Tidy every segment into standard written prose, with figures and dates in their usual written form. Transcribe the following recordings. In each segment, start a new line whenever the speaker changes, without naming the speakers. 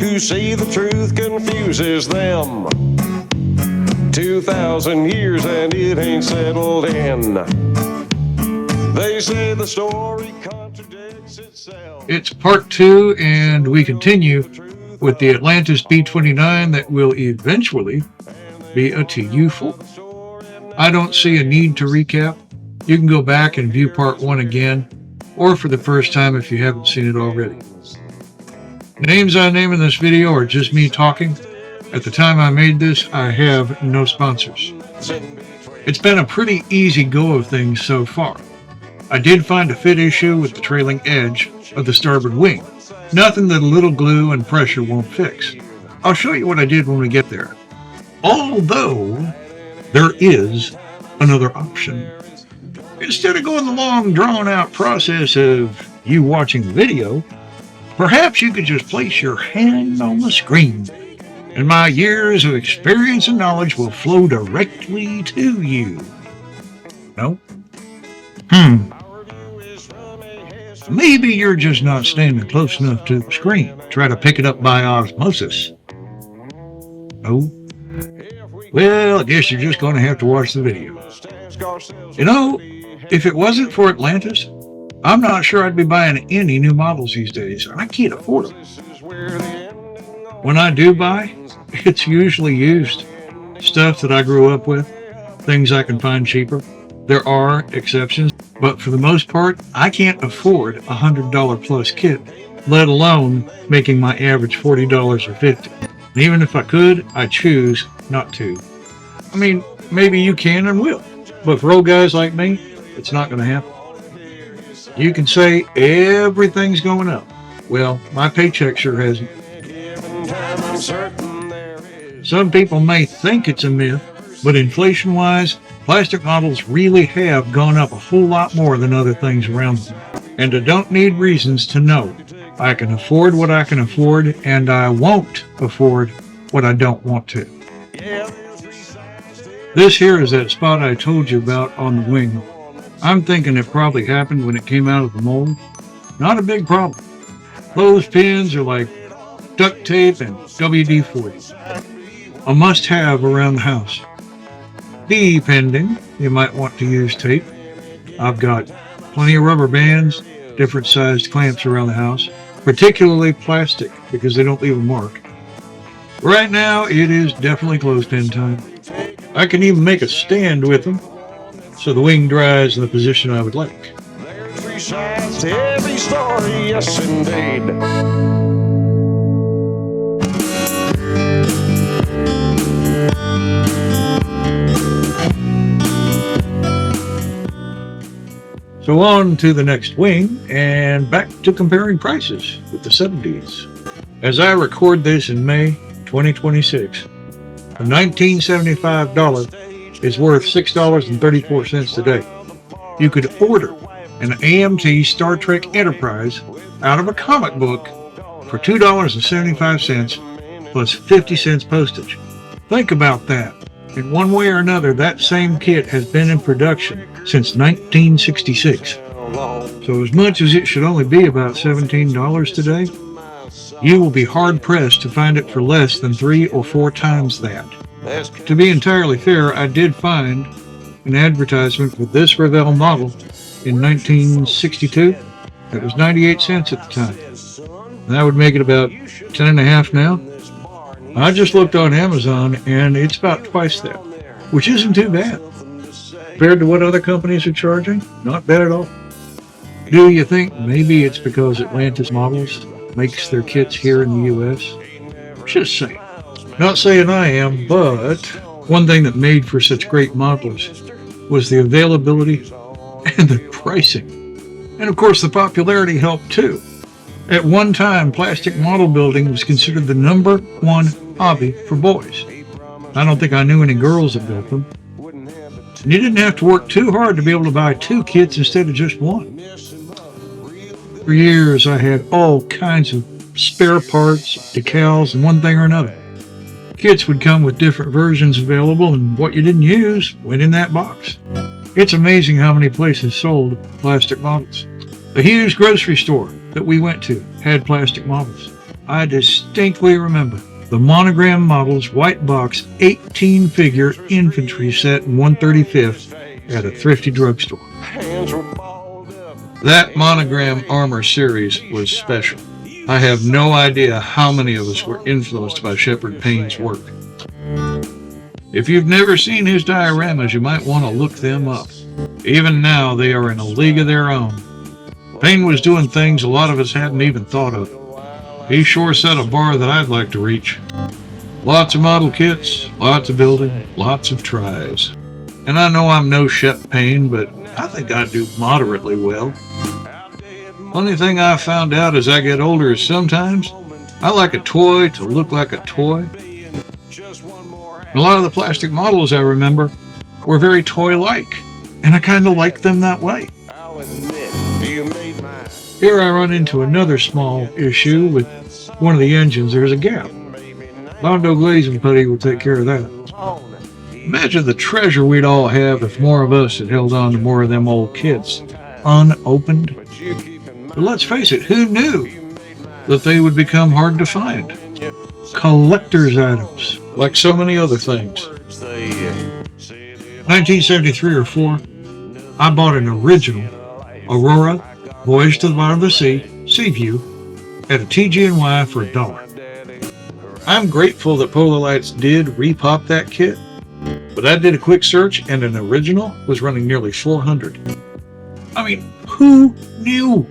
who say the truth confuses them. 2,000 years and it ain't settled in. They say the story contradicts itself.
It's part 2, and we continue with the Atlantis B-29 that will eventually be a Tu-4. I don't see a need to recap. You can go back and view part 1 again, or for the first time if you haven't seen it already. The names I name in this video are just me talking. At the time I made this, I have no sponsors. It's been a pretty easy go of things so far. I did find a fit issue with the trailing edge of the starboard wing. Nothing that a little glue and pressure won't fix. I'll show you what I did when we get there. Although, there is another option. Instead of going the long, drawn-out process of you watching the video, perhaps you could just place your hand on the screen, and my years of experience and knowledge will flow directly to you. No? Maybe you're just not standing close enough to the screen. Try to pick it up by osmosis. No? Well, I guess you're just going to have to watch the video. You know, if it wasn't for Atlantis, I'm not sure I'd be buying any new models these days. I can't afford them. When I do buy, it's usually used. Stuff that I grew up with, things I can find cheaper. There are exceptions, but for the most part, I can't afford a $100 plus kit, let alone making my average $40 or $50. And even if I could, I choose not to. I mean, maybe you can and will, but for old guys like me, it's not going to happen. You can say everything's going up. Well, my paycheck sure hasn't. Some people may think it's a myth, but inflation-wise, plastic models really have gone up a whole lot more than other things around them. And I don't need reasons to know. I can afford what I can afford, and I won't afford what I don't want to. This here is that spot I told you about on the wing. I'm thinking it probably happened when it came out of the mold. Not a big problem. Those pins are like duct tape and WD-40. A must-have around the house. Depending, you might want to use tape. I've got plenty of rubber bands, different sized clamps around the house, particularly plastic because they don't leave a mark. Right now, it is definitely clothespin time. I can even make a stand with them so the wing dries in the position I would like.
There's 3 sides to every story, yes indeed.
So on to the next wing, and back to comparing prices with the 70s. As I record this in May 2026, a $1975 is worth $6.34 today. You could order an AMT Star Trek Enterprise out of a comic book for $2.75 plus 50 cents postage. Think about that. In one way or another, that same kit has been in production since 1966. So as much as it should only be about $17 today, you will be hard-pressed to find it for less than 3 or 4 times that. To be entirely fair, I did find an advertisement for this Revell model in 1962. It was 98 cents at the time. That would make it about 10.5 now. I just looked on Amazon and it's about twice that, which isn't too bad. Compared to what other companies are charging, not bad at all. Do you think maybe it's because Atlantis Models makes their kits here in the U.S.? Just saying. Not saying I am, but one thing that made for such great models was the availability and the pricing. And of course the popularity helped too. At one time, plastic model building was considered the #1 hobby for boys. I don't think I knew any girls that built them. And you didn't have to work too hard to be able to buy 2 kits instead of just 1. For years, I had all kinds of spare parts, decals, and one thing or another. Kits would come with different versions available, and what you didn't use went in that box. It's amazing how many places sold plastic models. A huge grocery store that we went to had plastic models. I distinctly remember the monogram model's white box 18-figure infantry set in 135th at a thrifty drugstore. That monogram armor series was special. I have no idea how many of us were influenced by Shepard Payne's work. If you've never seen his dioramas, you might want to look them up. Even now, they are in a league of their own. Payne was doing things a lot of us hadn't even thought of. He sure set a bar that I'd like to reach. Lots of model kits, lots of building, lots of tries. And I know I'm no Shep Payne, but I think I do moderately well. Funny thing I found out as I get older is sometimes I like a toy to look like a toy. And a lot of the plastic models I remember were very toy-like, and I kind of like them that way. Here I run into another small issue with one of the engines. There's a gap. Bondo glazing putty will take care of that. Imagine the treasure we'd all have if more of us had held on to more of them old kits, unopened. But let's face it, who knew that they would become hard to find? Collector's items, like so many other things. 1973 or 4, I bought an original Aurora Voyage to the Bottom of the Sea View at a TG&Y for $1. I'm grateful that Polar Lights did repop that kit, but I did a quick search and an original was running nearly $400. I mean, who knew?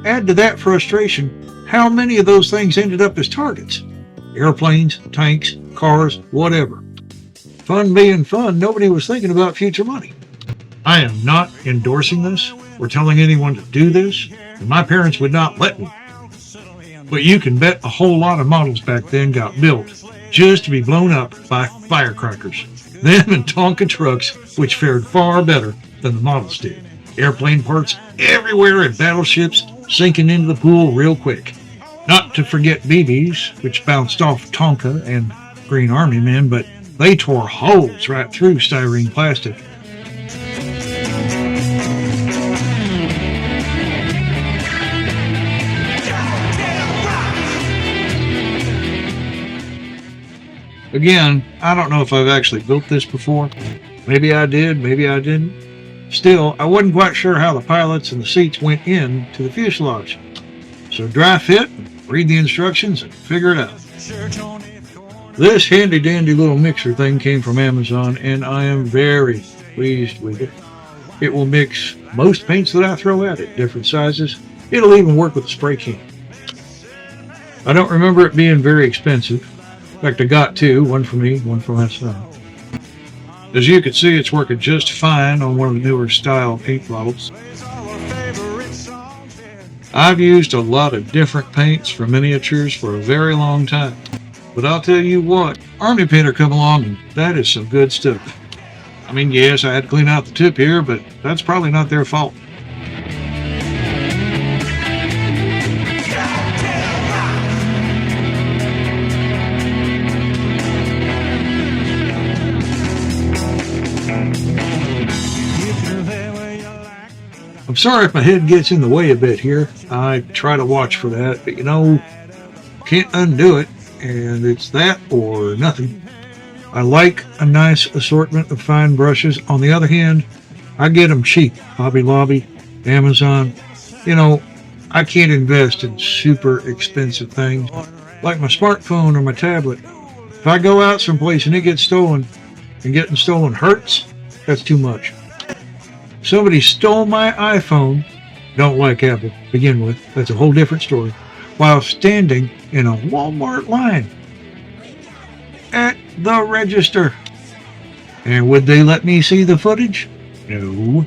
Add to that frustration, how many of those things ended up as targets? Airplanes, tanks, cars, whatever. Fun being fun, nobody was thinking about future money. I am not endorsing this or telling anyone to do this, and my parents would not let me. But you can bet a whole lot of models back then got built just to be blown up by firecrackers. Them and Tonka trucks, which fared far better than the models did. Airplane parts everywhere and battleships sinking into the pool real quick. Not to forget BBs, which bounced off Tonka and Green Army men, but they tore holes right through styrene plastic. Again, I don't know if I've actually built this before. Maybe I did, maybe I didn't. Still, I wasn't quite sure how the pilots and the seats went into the fuselage. So dry fit, read the instructions, and figure it out. This handy-dandy little mixer thing came from Amazon, and I am very pleased with it. It will mix most paints that I throw at it, different sizes. It'll even work with a spray can. I don't remember it being very expensive. In fact, I got two, one for me, one for my son. As you can see, it's working just fine on one of the newer style paint bottles. I've used a lot of different paints for miniatures for a very long time. But I'll tell you what, Army Painter come along and that is some good stuff. I mean, yes, I had to clean out the tip here, but that's probably not their fault. I'm sorry if my head gets in the way a bit here. I try to watch for that, but you know, can't undo it, and it's that or nothing. I like a nice assortment of fine brushes. On the other hand, I get them cheap. Hobby Lobby, Amazon. You know, I can't invest in super expensive things like my smartphone or my tablet. If I go out someplace and it gets stolen, and getting stolen hurts, that's too much. Somebody stole my iPhone, don't like Apple to begin with, that's a whole different story, while standing in a Walmart line at the register. And would they let me see the footage? No.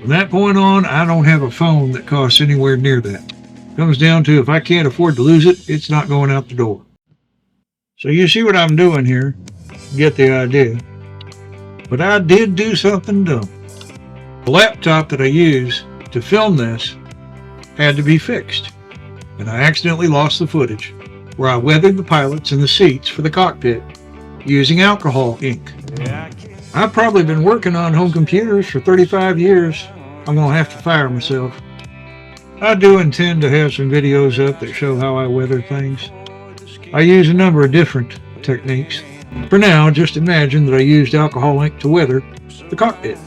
From that point on, I don't have a phone that costs anywhere near that. Comes down to if I can't afford to lose it, it's not going out the door. So you see what I'm doing here, get the idea. But I did do something dumb. The laptop that I use to film this had to be fixed, and I accidentally lost the footage where I weathered the pilots and the seats for the cockpit using alcohol ink. I've probably been working on home computers for 35 years. I'm going to have to fire myself. I do intend to have some videos up that show how I weather things. I use a number of different techniques. For now, just imagine that I used alcohol ink to weather the cockpit.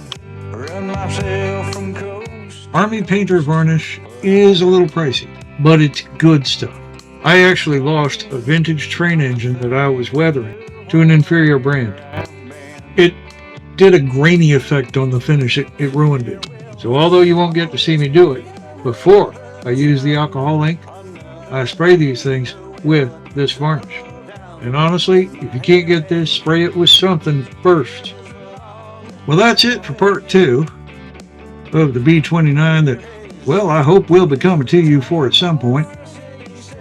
Army painter varnish is a little pricey, but it's good stuff. I actually lost a vintage train engine that I was weathering to an inferior brand. It did a grainy effect on the finish. It ruined it. So although you won't get to see me do it, before I use the alcohol ink, I spray these things with this varnish. And honestly, if you can't get this, spray it with something first. Well, that's it for part 2 of the B-29 that, well, I hope will become a Tu-4 at some point.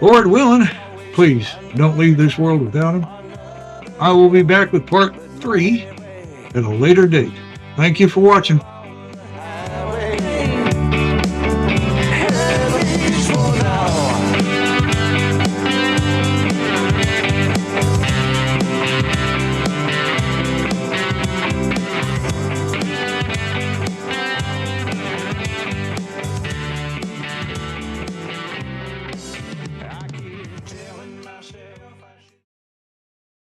Lord willing, please don't leave this world without him. I will be back with part 3 at a later date. Thank you for watching.